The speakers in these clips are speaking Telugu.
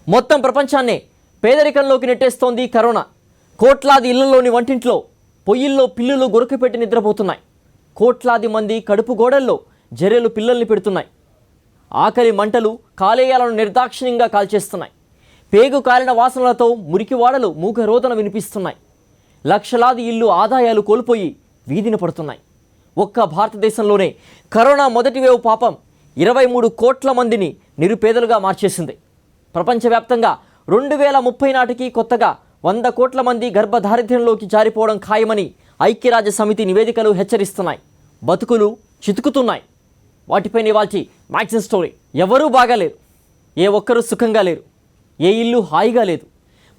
మొత్తం ప్రపంచాన్నే పేదరికంలోకి నెట్టేస్తోంది కరోనా. కోట్లాది ఇళ్లలోని వంటింట్లో పొయ్యిల్లో పిల్లులు గొరకపెట్టి నిద్రపోతున్నాయి. కోట్లాది మంది కడుపు గోడల్లో జర్రెలు పిల్లల్ని పెడుతున్నాయి. ఆకలి మంటలు కాలేయాలను నిర్దాక్షిణ్యంగా కాల్చేస్తున్నాయి. పేగు కాలిన వాసనలతో మురికివాడలు మూగరోదన వినిపిస్తున్నాయి. లక్షలాది ఇల్లు ఆదాయాలు కోల్పోయి వీధిన పడుతున్నాయి. ఒక్క భారతదేశంలోనే కరోనా మొదటి వేవ్ పాపం 23 కోట్ల మందిని నిరుపేదలుగా మార్చేసింది. ప్రపంచవ్యాప్తంగా 2030 నాటికి కొత్తగా 100 కోట్ల మంది గర్భదారిద్ర్యంలోకి జారిపోవడం ఖాయమని ఐక్యరాజ్య సమితి నివేదికలు హెచ్చరిస్తున్నాయి. బతుకులు చితుకుతున్నాయి. వాటిపైన ఇవాల్టి మ్యాక్సిన్ స్టోరీ. ఎవరూ బాగాలేరు, ఏ ఒక్కరూ సుఖంగా లేరు, ఏ ఇల్లు హాయిగా లేదు.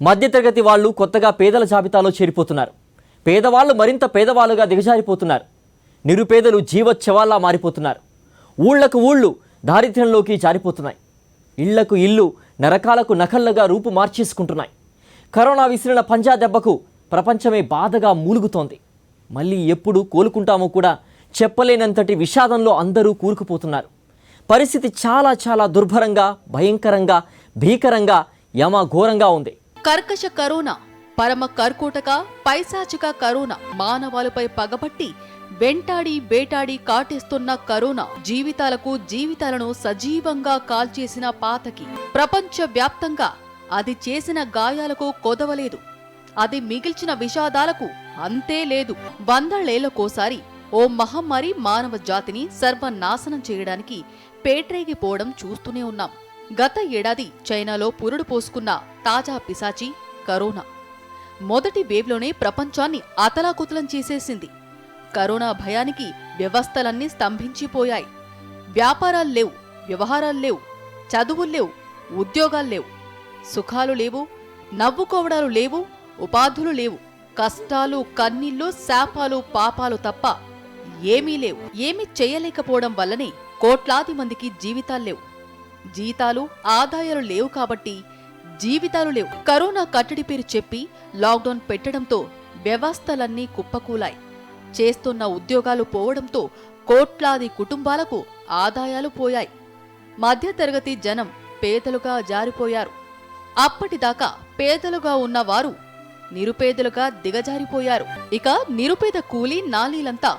మధ్యతరగతి వాళ్ళు కొత్తగా పేదల జాబితాలో చేరిపోతున్నారు. పేదవాళ్ళు మరింత పేదవాళ్ళుగా దిగజారిపోతున్నారు. నిరుపేదలు జీవోత్సవాల్లా మారిపోతున్నారు. ఊళ్లకు ఊళ్ళు దారిద్ర్యంలోకి జారిపోతున్నాయి. ఇళ్లకు ఇల్లు నరకాలకు నకళ్ళగా రూపు మార్చేసుకుంటున్నాయి. కరోనా విసిరిన పంజా దెబ్బకు ప్రపంచమే బాధగా మూలుగుతోంది. మళ్ళీ ఎప్పుడు కోలుకుంటామో కూడా చెప్పలేనంతటి విషాదంలో అందరూ కూరుకుపోతున్నారు. పరిస్థితి చాలా చాలా దుర్భరంగా, భయంకరంగా, భీకరంగా, యమఘోరంగా ఉంది. కర్కశ కరోనా, పరమ కర్కోటక పైశాచిక కరోనా, మానవాళిపై పగబట్టి వెంటాడి వేటాడి కాటేస్తున్న కరోనా జీవితాలను సజీవంగా కాల్చేసిన పాతకి. ప్రపంచ వ్యాప్తంగా అది చేసిన గాయాలకు కొదవలేదు. అది మిగిల్చిన విషాదాలకు అంతే లేదు. 100 ఏళ్లకోసారి ఓ మహమ్మారి మానవ జాతిని సర్వనాశనం చేయడానికి పేట్రేగిపోవడం చూస్తూనే ఉన్నాం. గత ఏడాది చైనాలో పురుడు పోసుకున్న తాజా పిశాచి కరోనా మొదటి వేవ్లోనే ప్రపంచాన్ని అతలాకుతలం చేసేసింది. కరోనా భయానికి వ్యవస్థలన్నీ స్తంభించిపోయాయి. వ్యాపారాలు లేవు, వ్యవహారాలు లేవు, చదువులు ఉద్యోగాలు లేవు, సుఖాలు లేవు, నవ్వుకోవడాలు లేవు, ఉపాధులు లేవు. కష్టాలు, కన్నీళ్లు, శాపాలు, పాపాలు తప్ప ఏమీ లేవు. ఏమీ చేయలేకపోవడం వల్లనే కోట్లాది మందికి జీవితాలు లేవు. జీతాలు, ఆదాయాలు లేవు కాబట్టి జీవితాలు లేవు. కరోనా కట్టడి పేరు చెప్పి లాక్డౌన్ పెట్టడంతో వ్యవస్థలన్నీ కుప్పకూలాయి. చేస్తున్న ఉద్యోగాలు పోవడంతో కోట్లాది కుటుంబాలకు ఆదాయాలు పోయాయి. మధ్యతరగతి జనం పేదలుగా జారిపోయారు. అప్పటిదాకా పేదలుగా ఉన్నవారు నిరుపేదలుగా దిగజారిపోయారు. ఇక నిరుపేద కూలీ నాలీలంతా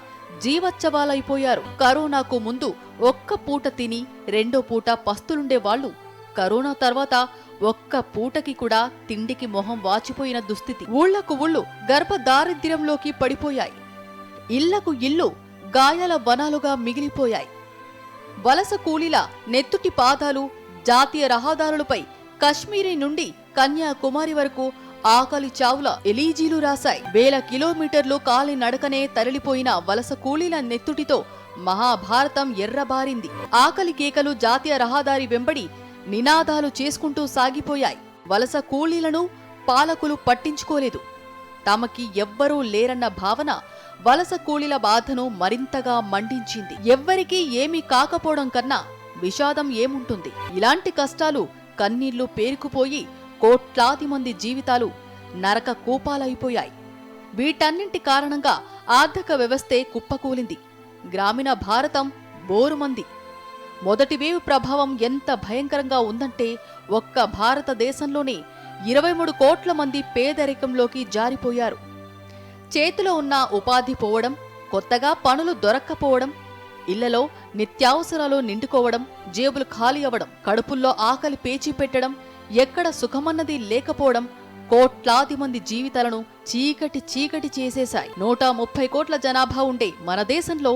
జీవోత్సవాలైపోయారు. కరోనాకు ముందు ఒక్క పూట తిని రెండో పూట పస్తులుండే వాళ్ళు కరోనా తర్వాత ఒక్క పూటకి కూడా తిండికి మొహం వాచిపోయిన దుస్థితి. ఊళ్లకు ఊళ్ళు గర్భదారిద్ర్యంలోకి పడిపోయాయి. ఇళ్లకు ఇల్లు గాయాల వనాలుగా మిగిలిపోయాయి. వలస కూలీల నెత్తుటి పాదాలు జాతీయ రహదారులపై కశ్మీరీ నుండి కన్యాకుమారి వరకు ఆకలి చావుల ఎలీజీలు రాశాయి. 1000 కిలోమీటర్లు కాలి నడకనే తరలిపోయిన వలస కూలీల నెత్తుటితో మహాభారతం ఎర్రబారింది. ఆకలి కేకలు జాతీయ రహదారి వెంబడి నినాదాలు చేసుకుంటూ సాగిపోయాయి. వలస కూలీలను పాలకులు పట్టించుకోలేదు. తమకి ఎవ్వరూ లేరన్న భావన వలస కూలీల బాధను మరింతగా మండించింది. ఎవ్వరికీ ఏమీ కాకపోవడం కన్నా విషాదం ఏముంటుంది? ఇలాంటి కష్టాలు, కన్నీళ్లు పేరుకుపోయి కోట్లాది మంది జీవితాలు నరక కూపాలైపోయాయి. వీటన్నింటి కారణంగా ఆర్థిక వ్యవస్థే కుప్పకూలింది. గ్రామీణ భారతం బోరుమంది. మొదటి వేవ్ ప్రభావం ఎంత భయంకరంగా ఉందంటే ఒక్క భారతదేశంలోనే 23 కోట్ల మంది పేదరికంలోకి జారిపోయారు. చేతిలో ఉన్న ఉపాధి పోవడం, కొత్తగా పనులు దొరక్కపోవడం, ఇళ్లలో నిత్యావసరాలు నిండుకోవడం, జేబులు ఖాళీ అవ్వడం, కడుపుల్లో ఆకలి పేచి పెట్టడం, ఎక్కడ సుఖమన్నది లేకపోవడం కోట్లాది మంది జీవితాలను చీకటి చేసేశాయి. 130 కోట్ల జనాభా ఉండే మన దేశంలో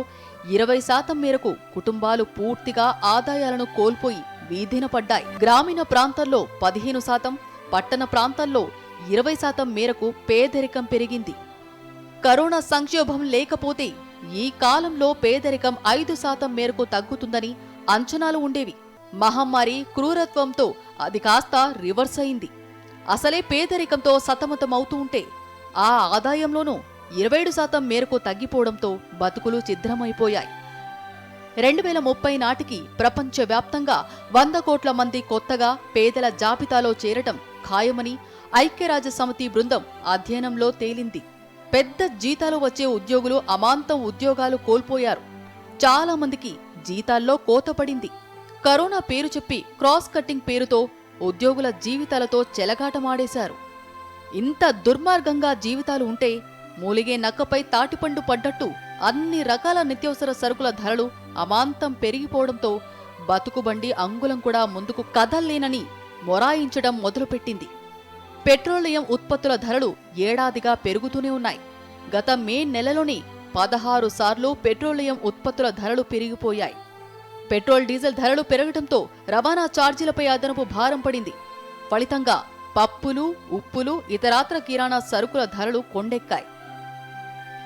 20% మేరకు కుటుంబాలు పూర్తిగా ఆదాయాలను కోల్పోయి వీధిన పడ్డాయి. గ్రామీణ ప్రాంతాల్లో 15%, పట్టణ ప్రాంతాల్లో 20% మేరకు పేదరికం పెరిగింది. కరోనా సంక్షోభం లేకపోతే ఈ కాలంలో పేదరికం 5% మేరకు తగ్గుతుందని అంచనాలు ఉండేవి. మహమ్మారి క్రూరత్వంతో అది కాస్త రివర్స్ అయింది. అసలే పేదరికంతో సతమతమవుతూ ఉంటే ఆ ఆదాయంలోనూ 27% మేరకు తగ్గిపోవడంతో బతుకులు ఛిద్రమైపోయాయి. 2030 నాటికి ప్రపంచవ్యాప్తంగా 100 కోట్ల మంది కొత్తగా పేదల జాబితాలో చేరటం ఖాయమని ఐక్యరాజ్య సమితి బృందం అధ్యయనంలో తేలింది. పెద్ద జీతాలు వచ్చే ఉద్యోగులు అమాంతం ఉద్యోగాలు కోల్పోయారు. చాలా మందికి జీతాల్లో కోతపడింది. కరోనా పేరు చెప్పి క్రాస్ కట్టింగ్ పేరుతో ఉద్యోగుల జీవితాలతో చెలగాటమాడేశారు. ఇంత దుర్మార్గంగా జీవితాలు ఉంటే మూలిగే నక్కపై తాటిపండు పడ్డట్టు అన్ని రకాల నిత్యావసర సరుకుల ధరలు అమాంతం పెరిగిపోవడంతో బతుకుబండి అంగుళం కూడా ముందుకు కదల్లేనని మొరాయించడం మొదలుపెట్టింది. పెట్రోలియం ఉత్పత్తుల ధరలు ఏడాదిగా పెరుగుతూనే ఉన్నాయి. గత మే నెలలోనే 16 సార్లు పెట్రోలియం ఉత్పత్తుల ధరలు పెరిగిపోయాయి. పెట్రోల్ డీజిల్ ధరలు పెరగడంతో రవాణా ఛార్జీలపై అదనపు భారం పడింది. ఫలితంగా పప్పులు, ఉప్పులు, ఇతరాత్ర కిరాణా సరుకుల ధరలు కొండెక్కాయి.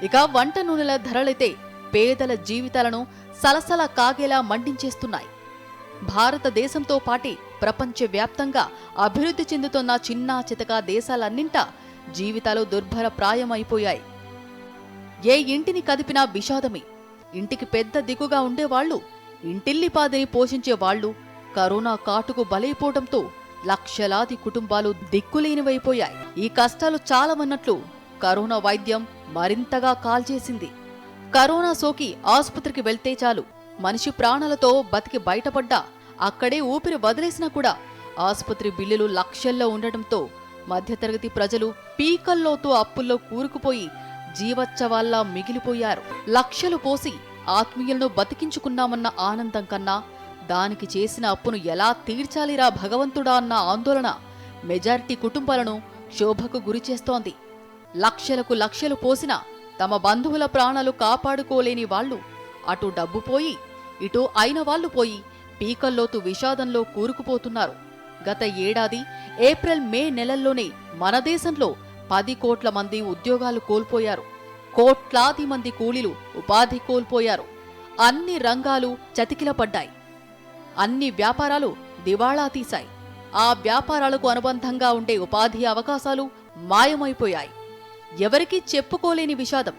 ఇక వంట నూనెల ధరలైతే పేదల జీవితాలను సలసల కాగేలా మండించేస్తున్నాయి. భారతదేశంతో పాటే ప్రపంచవ్యాప్తంగా అభివృద్ధి చెందుతున్న చిన్నా చితక దేశాలన్నింటా జీవితాలు దుర్భర ప్రాయమైపోయాయి. ఏ ఇంటిని కదిపినా విషాదమే. ఇంటికి పెద్ద దిగుగా ఉండేవాళ్లు, ఇంటిల్లిపాదిని పోషించేవాళ్లు కరోనా కాటుకు బలైపోవడంతో లక్షలాది కుటుంబాలు దిక్కులేనివైపోయాయి. ఈ కష్టాలు చాలవన్నట్లు కరోనా వైద్యం మరింతగా కాల్చేసింది. కరోనా సోకి ఆసుపత్రికి వెళ్తే చాలు, మనిషి ప్రాణాలతో బతికి బయటపడ్డా అక్కడే ఊపిరి వదిలేసినా కూడా ఆసుపత్రి బిల్లులు లక్షల్లో ఉండటంతో మధ్యతరగతి ప్రజలు పీకల్లోతూ అప్పుల్లో కూరుకుపోయి జీవచ్చవాల్లా మిగిలిపోయారు. లక్షలు పోసి ఆత్మీయులను బతికించుకున్నామన్న ఆనందం కన్నా దానికి చేసిన అప్పును ఎలా తీర్చాలిరా భగవంతుడా అన్న ఆందోళన మెజారిటీ కుటుంబాలను శోభకు గురిచేస్తోంది. లక్షలకు లక్షలు పోసినా తమ బంధువుల ప్రాణాలు కాపాడుకోలేని వాళ్లు అటు డబ్బు పోయి ఇటు అయిన వాళ్లు పోయి పీకల్లోతు విషాదంలో కూరుకుపోతున్నారు. గత ఏడాది ఏప్రిల్ మే నెలల్లోనే మన దేశంలో 10 కోట్ల మంది ఉద్యోగాలు కోల్పోయారు. కోట్లాది మంది కూలీలు ఉపాధి కోల్పోయారు. అన్ని రంగాలు చతికిలపడ్డాయి. అన్ని వ్యాపారాలు దివాళా తీశాయి. ఆ వ్యాపారాలకు అనుబంధంగా ఉండే ఉపాధి అవకాశాలు మాయమైపోయాయి. ఎవరికీ చెప్పుకోలేని విషాదం,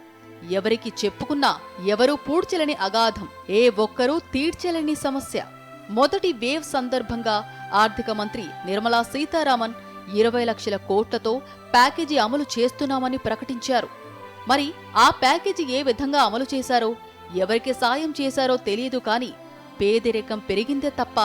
ఎవరికి చెప్పుకున్నా ఎవరూ పూడ్చలేని అగాధం, ఏ ఒక్కరూ తీర్చలేని సమస్య. మొదటి వేవ్ సందర్భంగా ఆర్థిక మంత్రి నిర్మలా సీతారామన్ 20 లక్షల కోట్లతో ప్యాకేజీ అమలు చేస్తున్నామని ప్రకటించారు. మరి ఆ ప్యాకేజీ ఏ విధంగా అమలు చేశారో, ఎవరికి సాయం చేశారో తెలియదు. కానీ పేదరికం పెరిగిందే తప్ప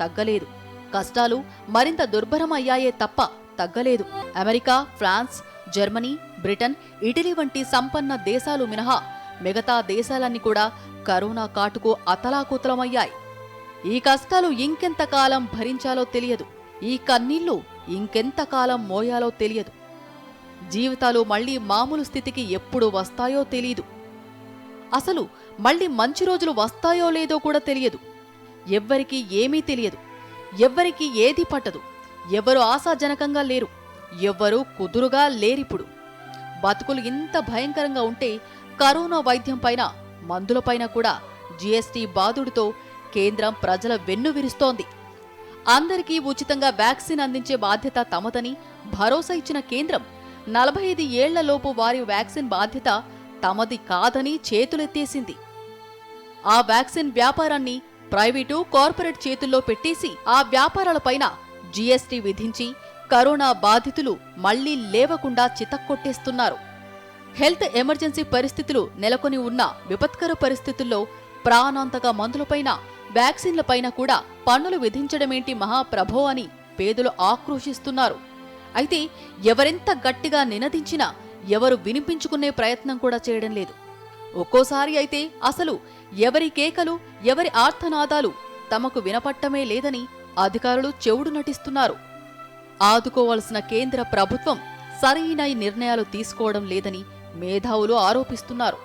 తగ్గలేదు. కష్టాలు మరింత దుర్భరమయ్యాయే తప్ప తగ్గలేదు. America, France, Germany, Britain, Italy వంటి సంపన్న దేశాలు మినహా మిగతా దేశాలన్నీ కూడా కరోనా కాటుకు అతలాకుతలమయ్యాయి. ఈ కష్టాలు ఇంకెంతకాలం భరించాలో తెలియదు. ఈ కన్నీళ్లు ఇంకెంతకాలం మోయాలో తెలియదు. జీవితాలు మళ్లీ మామూలు స్థితికి ఎప్పుడు వస్తాయో తెలియదు. అసలు మళ్లీ మంచి రోజులు వస్తాయో లేదో కూడా తెలియదు. ఎవ్వరికీ ఏమీ తెలియదు. ఎవ్వరికీ ఏదీ పట్టదు. ఎవరు ఆశాజనకంగా లేరు. ఎవ్వరూ కుదురుగా లేరిప్పుడు. బతుకులు ఇంత భయంకరంగా ఉంటే కరోనా వైద్యం పైన, మందులపైన కూడా జీఎస్టీ బాదుడితో కేంద్రం ప్రజల వెన్ను విరుస్తోంది. అందరికీ ఉచితంగా వ్యాక్సిన్ అందించే బాధ్యత తమదని భరోసా ఇచ్చిన కేంద్రం 45 ఏళ్లలోపు వారి వ్యాక్సిన్ బాధ్యత తమది కాదని చేతులెత్తేసింది. ఆ వ్యాక్సిన్ వ్యాపారాన్ని ప్రైవేటు, కార్పొరేట్ చేతుల్లో పెట్టేసి ఆ వ్యాపారాలపైన జీఎస్టీ విధించి కరోనా బాధితులు మళ్లీ లేవకుండా చితక్కొట్టేస్తున్నారు. హెల్త్ ఎమర్జెన్సీ పరిస్థితులు నెలకొని ఉన్న విపత్కర పరిస్థితుల్లో ప్రాణాంతక మందులపైన, వ్యాక్సిన్లపైన కూడా పన్నులు విధించడమేంటి మహాప్రభో అని పేదలు ఆక్రోశిస్తున్నారు. అయితే ఎవరెంత గట్టిగా నినదించినా ఎవరు వినిపించుకునే ప్రయత్నం కూడా చేయడం లేదు. ఒక్కోసారి అయితే అసలు ఎవరి కేకలు, ఎవరి ఆర్తనాదాలు తమకు వినపట్టమే లేదని అధికారులు చెవుడు నటిస్తున్నారు. ఆదుకోవాల్సిన కేంద్ర ప్రభుత్వం సరైన నిర్ణయాలు తీసుకోవడం లేదని మేధావులు ఆరోపిస్తున్నారు.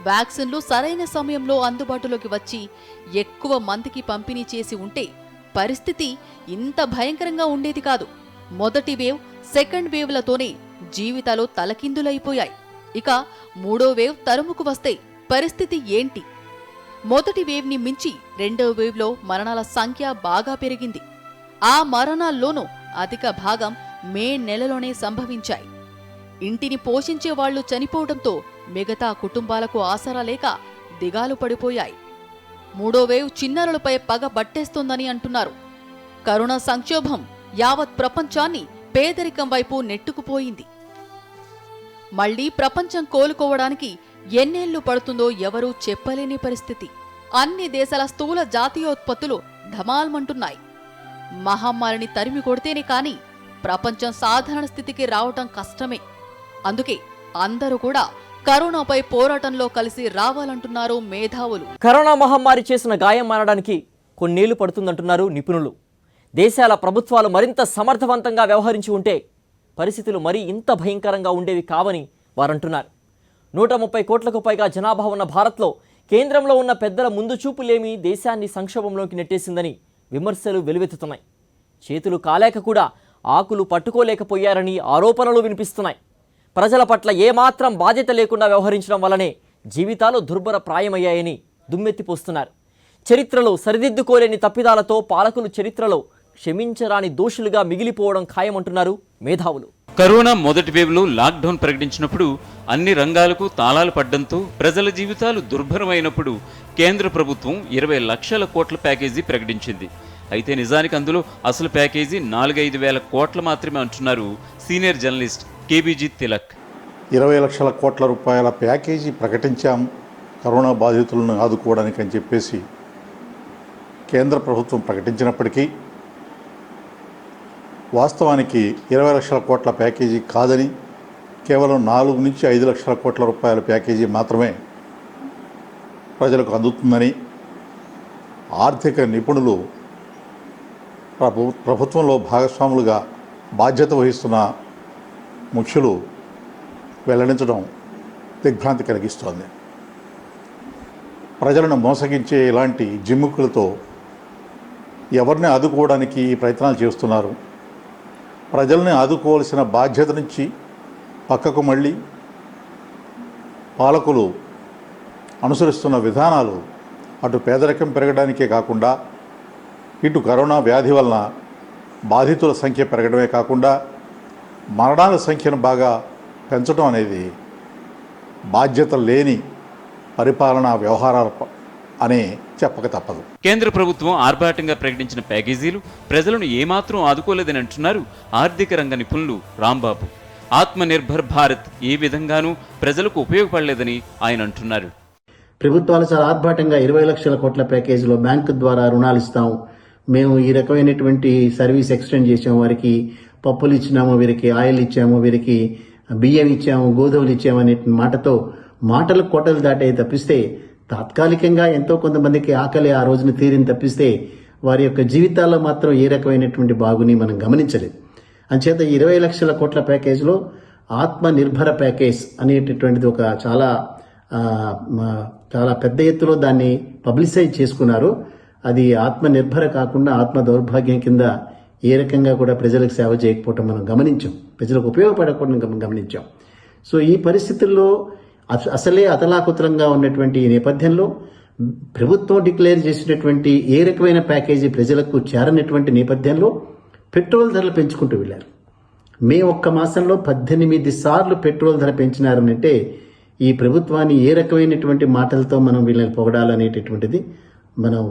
వ్యాక్సిన్లు సరైన సమయంలో అందుబాటులోకి వచ్చి ఎక్కువ మందికి పంపిణీ చేసి ఉంటే పరిస్థితి ఇంత భయంకరంగా ఉండేది కాదు. మొదటి వేవ్, సెకండ్ వేవ్లతోనే జీవితాలు తలకిందులైపోయాయి. ఇక మూడో వేవ్ తరుముకు వస్తే పరిస్థితి ఏంటి? మొదటి వేవ్ని మించి రెండో వేవ్లో మరణాల సంఖ్య బాగా పెరిగింది. ఆ మరణాల్లోనూ అధిక భాగం మే నెలలోనే సంభవించాయి. ఇంటిని పోషించే వాళ్లు చనిపోవడంతో మిగతా కుటుంబాలకు ఆసరా లేక దిగాలు పడిపోయాయి. మూడో వేవ్ చిన్నారులపై పగ బట్టేస్తోందని అంటున్నారు. కరోనా సంక్షోభం యావత్ ప్రపంచాన్ని పేదరికం వైపు నెట్టుకుపోయింది. మళ్లీ ప్రపంచం కోలుకోవడానికి ఎన్నేళ్లు పడుతుందో ఎవరూ చెప్పలేని పరిస్థితి. అన్ని దేశాల స్థూల జాతీయోత్పత్తులు ధమాల్మంటున్నాయి. మహమ్మారిని తరిమి కొడితేనే కాని ప్రపంచం సాధారణ స్థితికి రావటం కష్టమే. అందుకే అందరూ కూడా కరోనాపై పోరాటంలో కలిసి రావాలంటున్నారు మేధావులు. కరోనా మహమ్మారి చేసిన గాయం మారడానికి కొన్నేళ్లు పడుతుందంటున్నారు నిపుణులు. దేశాల ప్రభుత్వాలు మరింత సమర్థవంతంగా వ్యవహరించి ఉంటే పరిస్థితులు మరీ ఇంత భయంకరంగా ఉండేవి కావని వారంటున్నారు. 130 కోట్లకు పైగా జనాభా ఉన్న భారత్లో కేంద్రంలో ఉన్న పెద్దల ముందు చూపులేమి దేశాన్ని సంక్షోభంలోకి నెట్టేసిందని విమర్శలు వెలువెత్తుతున్నాయి. చేతులు కాలేక కూడా ఆకులు పట్టుకోలేకపోయారని ఆరోపణలు వినిపిస్తున్నాయి. ప్రజల పట్ల ఏమాత్రం బాధ్యత లేకుండా వ్యవహరించడం వల్లనే జీవితాలు దుర్భర ప్రాయమయ్యాయని దుమ్మెత్తిపోస్తున్నారు. చరిత్రలో సరిదిద్దుకోలేని తప్పిదాలతో పాలకులు చరిత్రలో క్షమించరాని దోషులుగా మిగిలిపోవడం ఖాయమంటున్నారు మేధావులు. కరోనా మొదటి వేవ్లో లాక్డౌన్ ప్రకటించినప్పుడు అన్ని రంగాలకు తాళాలు పడ్డంతో ప్రజల జీవితాలు దుర్భరమైనప్పుడు కేంద్ర ప్రభుత్వం 20 లక్షల కోట్ల ప్యాకేజీ ప్రకటించింది. అయితే నిజానికి అందులో అసలు ప్యాకేజీ 4-5 వేల కోట్లు మాత్రమే అంటున్నారు సీనియర్ జర్నలిస్ట్ కేబీజీ తిలక్. 20 లక్షల కోట్ల రూపాయల ప్యాకేజీ ప్రకటించాం కరోనా బాధితులను ఆదుకోవడానికి అని చెప్పేసి కేంద్ర ప్రభుత్వం ప్రకటించినప్పటికీ వాస్తవానికి 20 లక్షల కోట్ల ప్యాకేజీ కాదని కేవలం 4 నుంచి 5 లక్షల కోట్ల రూపాయల ప్యాకేజీ మాత్రమే ప్రజలకు అందుతుందని ఆర్థిక నిపుణులు ప్రభుత్వంలో భాగస్వాములుగా బాధ్యత వహిస్తున్న ముఖ్యులు వెల్లడించడం దిగ్భ్రాంతి కలిగిస్తోంది. ప్రజలను మోసగించే ఇలాంటి జిమ్ముకులతో ఎవరిని ఆదుకోవడానికి ప్రయత్నాలు చేస్తున్నారు. ప్రజల్ని ఆదుకోవాల్సిన బాధ్యత నుంచి పక్కకు మళ్ళీ పాలకులు అనుసరిస్తున్న విధానాలు అటు పేదరికం పెరగడానికే కాకుండా ఇటు కరోనా వ్యాధి వలన బాధితుల సంఖ్య పెరగడమే కాకుండా మరణాల సంఖ్యను బాగా పెంచడం అనేది బాధ్యత లేని పరిపాలనా వ్యవహారాలు అని చెప్పక తప్పదు. కేంద్ర ప్రభుత్వం ఆర్భాటంగా ప్రకటించిన ప్యాకేజీలు ప్రజలను ఏమాత్రం ఆదుకోలేదని అంటున్నారు ఆర్థిక రంగ నిపుణులు రాంబాబు. ఆత్మనిర్భర్ భారత్ ఏ విధంగానూ ప్రజలకు ఉపయోగపడలేదని ఆయన అంటున్నారు. ప్రభుత్వాలు చాలా ఆర్భాటంగా 20 లక్షల కోట్ల ప్యాకేజీలో బ్యాంకు ద్వారా రుణాలు ఇస్తాం, మేము ఈ రకమైనటువంటి సర్వీస్ ఎక్స్టెండ్ చేసాము, వారికి పప్పులు ఇచ్చినాము, వీరికి ఆయిల్ ఇచ్చాము, వీరికి బియ్యం ఇచ్చాము, గోధుమలు ఇచ్చాము అనే మాటతో మాటలు కోటలు దాటే తప్పిస్తే తాత్కాలికంగా ఎంతో కొంతమందికి ఆకలి ఆ రోజున తీరిని తప్పిస్తే వారి యొక్క జీవితాల్లో మాత్రం ఏ రకమైనటువంటి బాగుని మనం గమనించలేదు. అంచేత 20 లక్షల కోట్ల ప్యాకేజీలో ఆత్మ నిర్భర ప్యాకేజ్ అనేటటువంటిది ఒక చాలా పెద్ద ఎత్తులో దాన్ని పబ్లిసైజ్ చేసుకున్నారు. అది ఆత్మ నిర్భర కాకుండా ఆత్మ దౌర్భాగ్యం కింద ఏ రకంగా కూడా ప్రజలకు సేవ చేయకపోవటం మనం గమనించాం, ప్రజలకు ఉపయోగపడకపోవడం గమనించాం. సో ఈ పరిస్థితుల్లో అసలే అతలాకుతలంగా ఉన్నటువంటి ఈ నేపథ్యంలో ప్రభుత్వం డిక్లేర్ చేసినటువంటి ఏ రకమైన ప్యాకేజీ ప్రజలకు చేరనటువంటి నేపథ్యంలో పెట్రోల్ ధరలు పెంచుకుంటూ వెళ్ళారు. మే ఒక్క మాసంలో 18 సార్లు పెట్రోల్ ధర పెంచినారనంటే ఈ ప్రభుత్వాన్ని ఏ రకమైనటువంటి మాటలతో మనం వీళ్ళని పొగడాలనేటటువంటిది మనం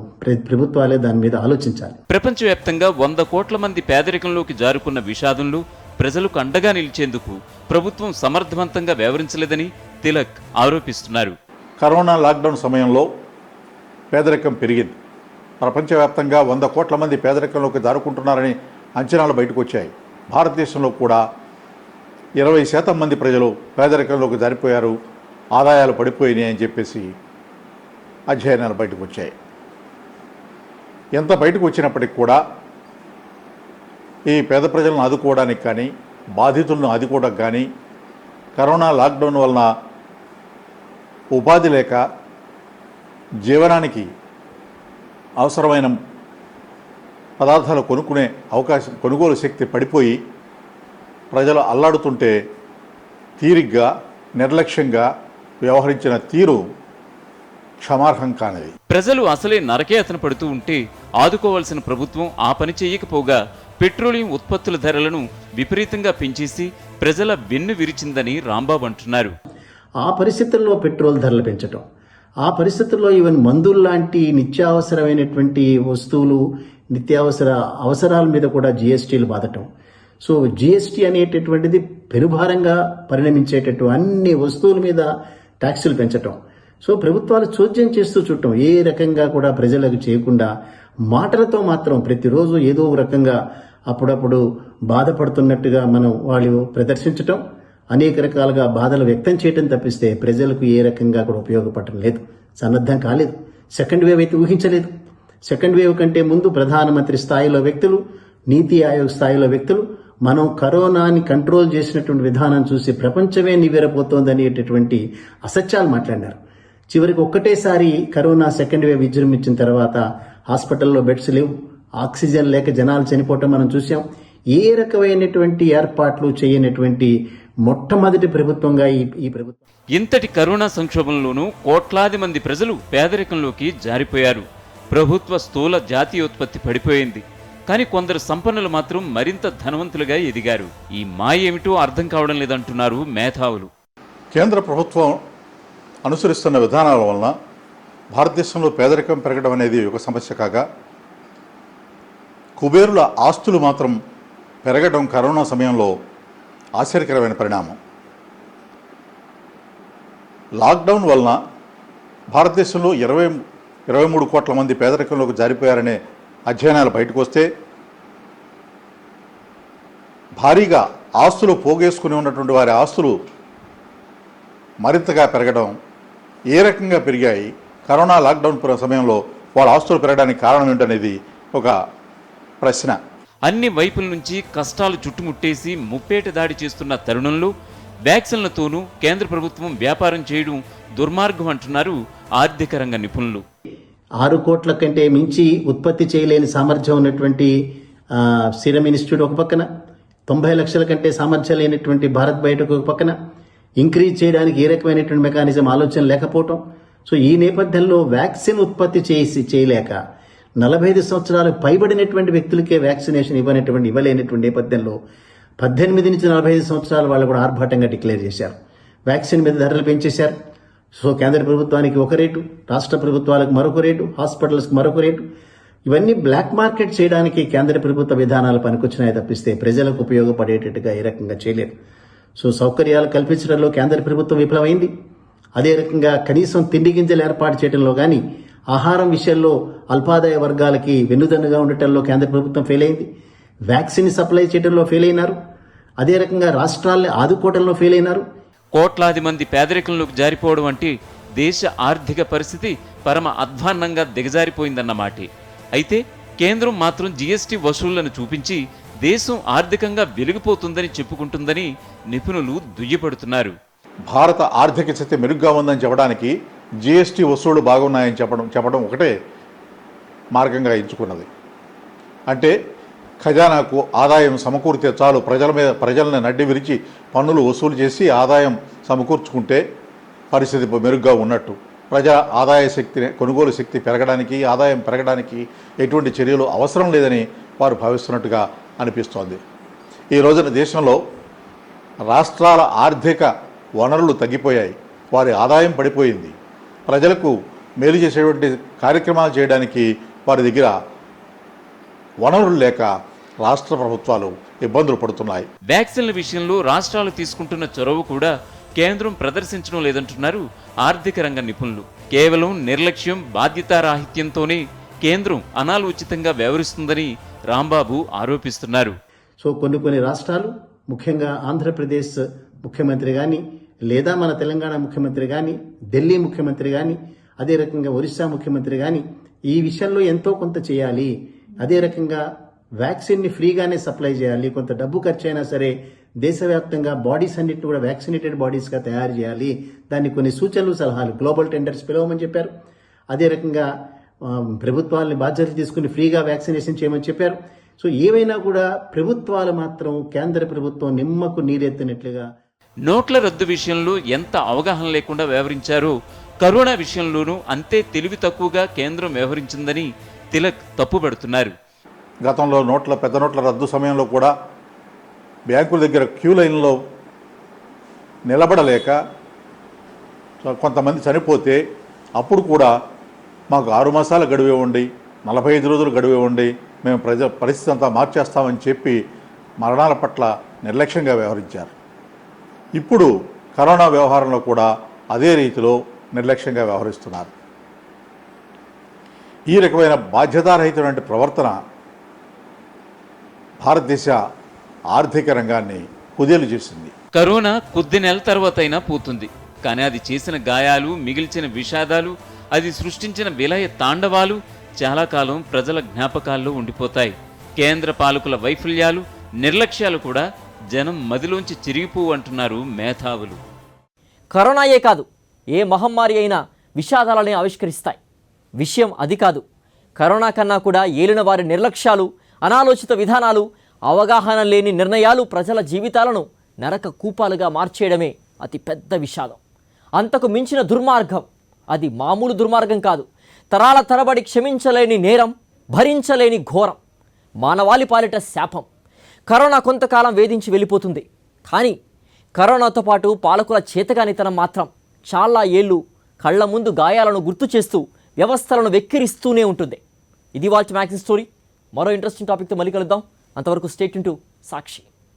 ప్రభుత్వాలే దాని మీద ఆలోచించాలి. ప్రపంచవ్యాప్తంగా 100 కోట్ల మంది పేదరికంలోకి జారుకున్న విషాదంలో ప్రజలకు అండగా నిలిచేందుకు ప్రభుత్వం సమర్థవంతంగా వ్యవహరించలేదని తిలక్ ఆరోపిస్తున్నారు. కరోనా లాక్డౌన్ సమయంలో పేదరికం పెరిగింది. ప్రపంచవ్యాప్తంగా 100 కోట్ల మంది పేదరికంలోకి జారుకుంటున్నారని అంచనాలు బయటకు వచ్చాయి. భారతదేశంలో కూడా 20% మంది ప్రజలు పేదరికంలోకి జారిపోయారు, ఆదాయాలు పడిపోయినాయి అని చెప్పేసి అధ్యయనాలు బయటకు వచ్చాయి. ఎంత బయటకు వచ్చినప్పటికి కూడా ఈ పేద ప్రజలను ఆదుకోవడానికి కానీ బాధితులను ఆదుకోవడానికి కానీ కరోనా లాక్డౌన్ వలన ఉపాధి లేక జీవనానికి అవసరమైన పదార్థాలు కొనుక్కునే కొనుగోలు శక్తి పడిపోయి ప్రజలు అల్లాడుతుంటే తీరిగ్గా నిర్లక్ష్యంగా వ్యవహరించిన తీరు క్షమార్హం కానిది. ప్రజలు అసలే నరకేతన పడుతూ ఉంటే ఆదుకోవాల్సిన ప్రభుత్వం ఆ పని చేయకపోగా పెట్రోలియం ఉత్పత్తుల ధరలను విపరీతంగా పెంచేసి ప్రజల వెన్ను విరిచిందని రాంబాబు అంటున్నారు. ఆ పరిస్థితుల్లో పెట్రోల్ ధరలు పెంచడం, ఆ పరిస్థితుల్లో ఈవెన్ మందులు లాంటి నిత్యావసరమైనటువంటి వస్తువులు అవసరాల మీద కూడా జిఎస్టీలు బాధటం. సో జిఎస్టీ అనేటటువంటిది పెనుభారంగా పరిణమించేటట్టు అన్ని వస్తువుల మీద ట్యాక్సులు పెంచటం. సో ప్రభుత్వాలు చోద్యం చేస్తూ చుట్టం ఏ రకంగా కూడా ప్రజలకు చేయకుండా మాటలతో మాత్రం ప్రతిరోజు ఏదో ఒక రకంగా అప్పుడప్పుడు బాధపడుతున్నట్టుగా మనం వాళ్ళు ప్రదర్శించటం, అనేక రకాలుగా బాధలు వ్యక్తం చేయటం తప్పిస్తే ప్రజలకు ఏ రకంగా కూడా ఉపయోగపడటం లేదు, సన్నద్ధం కాలేదు. సెకండ్ వేవ్ అయితే ఊహించలేదు. సెకండ్ వేవ్ కంటే ముందు ప్రధానమంత్రి స్థాయిలో వ్యక్తులు, నీతి ఆయోగ్ స్థాయిలో వ్యక్తులు మనం కరోనాని కంట్రోల్ చేసినటువంటి విధానం చూసి ప్రపంచమే నివ్వెరపోతోందనేటటువంటి అసత్యాలు మాట్లాడినారు. చివరికి ఒక్కటేసారి కరోనా సెకండ్ వేవ్ విజృంభించిన తర్వాత హాస్పిటల్లో బెడ్స్ లేవు, ఆక్సిజన్ లేక జనాలు చనిపోవటం మనం చూసాం. ఏ రకమైనటువంటి ఏర్పాట్లు చేయనటువంటి మొట్టమొదటి ప్రభుత్వంగా ఈ ప్రభుత్వం. ఇంతటి కరోనా సంక్షోభంలోనూ కోట్లాది మంది ప్రజలు పేదరికంలోకి జారిపోయారు. ప్రభుత్వ స్థూల జాతీయోత్పత్తి పడిపోయింది. కానీ కొందరు సంపన్నులు మాత్రం మరింత ధనవంతులుగా ఎదిగారు. ఈ మాయ ఏమిటో అర్థం కావడం లేదంటున్నారు మేధావులు. కేంద్ర ప్రభుత్వం అనుసరిస్తున్న విధానాల వలన భారతదేశంలో పేదరికం పెరగడం అనేది ఒక సమస్య కాగా, కుబేరుల ఆస్తులు మాత్రం పెరగడం కరోనా సమయంలో ఆశ్చర్యకరమైన పరిణామం. లాక్డౌన్ వలన భారతదేశంలో 23 కోట్ల మంది పేదరికంలోకి జారిపోయారనే అధ్యయనాలు బయటకు వస్తే, భారీగా ఆస్తులు పోగేసుకుని ఉన్నటువంటి వారి ఆస్తులు మరింతగా పెరగడం, ఏ రకంగా పెరిగాయి, కరోనా లాక్డౌన్ సమయంలో వాళ్ళ ఆస్తులు పెరగడానికి కారణం ఏంటనేది ఒక ప్రశ్న. అన్ని వైపుల నుంచి కష్టాలు చుట్టుముట్టేసి ముప్పేట దాడి చేస్తున్న తరుణంలో వ్యాక్సిన్లతోనూ కేంద్ర ప్రభుత్వం వ్యాపారం చేయడం దుర్మార్గం అంటున్నారు ఆర్థిక రంగ నిపుణులు. 6 కోట్ల కంటే మించి ఉత్పత్తి చేయలేని సామర్థ్యం ఉన్నటువంటి సీరం ఇన్స్టిట్యూట్ ఒక పక్కన, 90 లక్షల కంటే సామర్థ్యం లేనటువంటి భారత్ బయోటెక్ ఒక పక్కన, ఇంక్రీజ్ చేయడానికి ఏ రకమైనటువంటి మెకానిజం ఆలోచన లేకపోవటం. సో ఈ నేపథ్యంలో వ్యాక్సిన్ ఉత్పత్తి చేయలేక 45 సంవత్సరాలు పైబడినటువంటి వ్యక్తులకే వ్యాక్సినేషన్ ఇవ్వలేనటువంటి నేపథ్యంలో 18 నుంచి 45 సంవత్సరాల వాళ్ళు కూడా ఆర్భాటంగా డిక్లేర్ చేశారు. వ్యాక్సిన్ మీద ధరలు పెంచేశారు. సో కేంద్ర ప్రభుత్వానికి ఒక రేటు, రాష్ట్ర ప్రభుత్వాలకు మరొక రేటు, హాస్పిటల్స్కి మరొక రేటు. ఇవన్నీ బ్లాక్ మార్కెట్ చేయడానికి కేంద్ర ప్రభుత్వ విధానాలు పనికొచ్చినాయి తప్పిస్తే ప్రజలకు ఉపయోగపడేటట్టుగా ఏ రకంగా చేయలేదు. సో సౌకర్యాలు కల్పించడంలో కేంద్ర ప్రభుత్వం విఫలమైంది. అదే రకంగా కనీసం తిండి గింజలు ఏర్పాటు చేయడంలో కానీ, ఆహారం విషయంలో అల్పాదాయ వర్గాలకి వెన్నుదన్నుగా ఉండటంలో కేంద్ర ప్రభుత్వం ఫెయిల్ అయింది. వ్యాక్సిన్ సప్లై చేయడంలో ఫెయిల్ అయినారు. అదే రకంగా రాష్ట్రాల్ని ఆదుకోవడంలో ఫెయిల్ అయినారు. కోట్లాది మంది పేదరికంలోకి జారిపోవడం అంటే దేశ ఆర్థిక పరిస్థితి పరమ అధ్వాన్నంగా దిగజారిపోయిందన్నమాటే. అయితే కేంద్రం మాత్రం జీఎస్టీ వసూళ్లను చూపించి దేశం ఆర్థికంగా వెలిగిపోతుందని చెప్పుకుంటుందని నిపుణులు దుయ్యపడుతున్నారు. భారత ఆర్థిక స్థితి మెరుగ్గా ఉందని చెప్పడానికి జీఎస్టీ వసూళ్లు బాగున్నాయని చెప్పడం ఒకటే మార్గంగా ఎంచుకున్నది. అంటే ఖజానాకు ఆదాయం సమకూరితే చాలు, ప్రజలను నడ్డి విరిచి పన్నులు వసూలు చేసి ఆదాయం సమకూర్చుకుంటే పరిస్థితి మెరుగ్గా ఉన్నట్టు. ప్రజా ఆదాయ శక్తి, కొనుగోలు శక్తి పెరగడానికి, ఆదాయం పెరగడానికి ఎటువంటి చర్యలు అవసరం లేదని వారు భావిస్తున్నట్టుగా అనిపిస్తోంది. ఈ రోజున దేశంలో రాష్ట్రాల ఆర్థిక వనరులు తగ్గిపోయాయి, వారి ఆదాయం పడిపోయింది. ప్రజలకు మేలు చేసేటువంటి కార్యక్రమాలు చేయడానికి వారి దగ్గర వనరులు లేక రాష్ట్ర ప్రభుత్వాలు ఇబ్బందులు పడుతున్నాయి. వ్యాక్సిన్ల విషయంలో రాష్ట్రాలు తీసుకుంటున్న చొరవ కూడా కేంద్రం ప్రదర్శించడం లేదంటున్నారు ఆర్థిక రంగ నిపుణులు. కేవలం నిర్లక్ష్యం, బాధ్యతారాహిత్యంతోనే కేంద్రం అనాలోచితంగా వ్యవహరిస్తుందని రాంబాబు ఆరోపిస్తున్నారు. సో కొన్ని రాష్ట్రాలు, ముఖ్యంగా ఆంధ్రప్రదేశ్ ముఖ్యమంత్రి కానీ, లేదా మన తెలంగాణ ముఖ్యమంత్రి కానీ, ఢిల్లీ ముఖ్యమంత్రి కానీ, అదే రకంగా ఒరిస్సా ముఖ్యమంత్రి కానీ ఈ విషయంలో ఎంతో కొంత చేయాలి. అదే రకంగా వ్యాక్సిన్ని ఫ్రీగానే సప్లై చేయాలి. కొంత డబ్బు ఖర్చు అయినా సరే దేశవ్యాప్తంగా బాడీస్ అన్నింటిని కూడా వ్యాక్సినేటెడ్ బాడీస్గా తయారు చేయాలి. దానికి కొన్ని సూచనలు, సలహాలు, గ్లోబల్ టెండర్స్ పిలవమని చెప్పారు. అదే రకంగా ప్రభుత్వాలని బాధ్యతలు తీసుకుని ఫ్రీగా వ్యాక్సినేషన్ చేయమని చెప్పారు. సో ఏవైనా కూడా ప్రభుత్వాలు మాత్రం కేంద్ర ప్రభుత్వం నిమ్మకు నీరెత్తినట్లుగా. నోట్ల రద్దు విషయంలో ఎంత అవగాహన లేకుండా వ్యవహరించారో కరోనా విషయంలోనూ అంతే తెలివి తక్కువగా కేంద్రం వ్యవహరించిందని తిలక్ తప్పుపడుతున్నారు. గతంలో పెద్ద నోట్ల రద్దు సమయంలో కూడా బ్యాంకుల దగ్గర క్యూ లైన్లో నిలబడలేక కొంతమంది చనిపోతే అప్పుడు కూడా మాకు 6 మాసాల గడువు ఇవ్వండి, 45 రోజులు గడువు ఇవ్వండి, మేము పరిస్థితి అంతా మార్చేస్తామని చెప్పి మరణాల పట్ల నిర్లక్ష్యంగా వ్యవహరించారు. ఇప్పుడు కరోనా వ్యవహారంలో కూడా అదే రీతిలో నిర్లక్ష్యంగా వ్యవహరిస్తున్నారు. ఈ రకమైన బాధ్యతారహితమైన ప్రవర్తన భారతదేశ ఆర్థిక రంగాన్ని కుదేలు చేసింది. కరోనా కొద్ది నెలల తర్వాతైనా పోతుంది, కానీ అది చేసిన గాయాలు, మిగిల్చిన విషాదాలు, అది సృష్టించిన విలయ తాండవాలు చాలా కాలం ప్రజల జ్ఞాపకాల్లో ఉండిపోతాయి. కేంద్ర పాలకుల వైఫల్యాలు, నిర్లక్ష్యాలు కూడా జనం మదిలోంచి చిరిగిపోవు అంటున్నారు మేధావులు. కరోనాయే కాదు, ఏ మహమ్మారి అయినా విషాదాలని ఆవిష్కరిస్తాయి. విషయం అది కాదు. కరోనా కన్నా కూడా ఏలిన వారి నిర్లక్ష్యాలు, అనాలోచిత విధానాలు, అవగాహన లేని నిర్ణయాలు ప్రజల జీవితాలను నరక కూపాలుగా మార్చేయడమే అతి పెద్ద విషాదం. అంతకు మించిన దుర్మార్గం, అది మామూలు దుర్మార్గం కాదు. తరాల తరబడి క్షమించలేని నేరం, భరించలేని ఘోరం, మానవాళి పాలిట శాపం. కరోనా కొంతకాలం వేధించి వెళ్ళిపోతుంది, కానీ కరోనాతో పాటు పాలకుల చేతగానితనం మాత్రం చాలా ఏళ్ళు కళ్ల ముందు గాయాలను గుర్తు చేస్తూ వ్యవస్థలను వెక్కిరిస్తూనే ఉంటుంది. ఇది వాల్ట్ మ్యాగ్జిన్ స్టోరీ. మరో ఇంట్రెస్టింగ్ టాపిక్తో మళ్ళీ కలుద్దాం. అంతవరకు స్టే ట్యూన్ టు సాక్షి.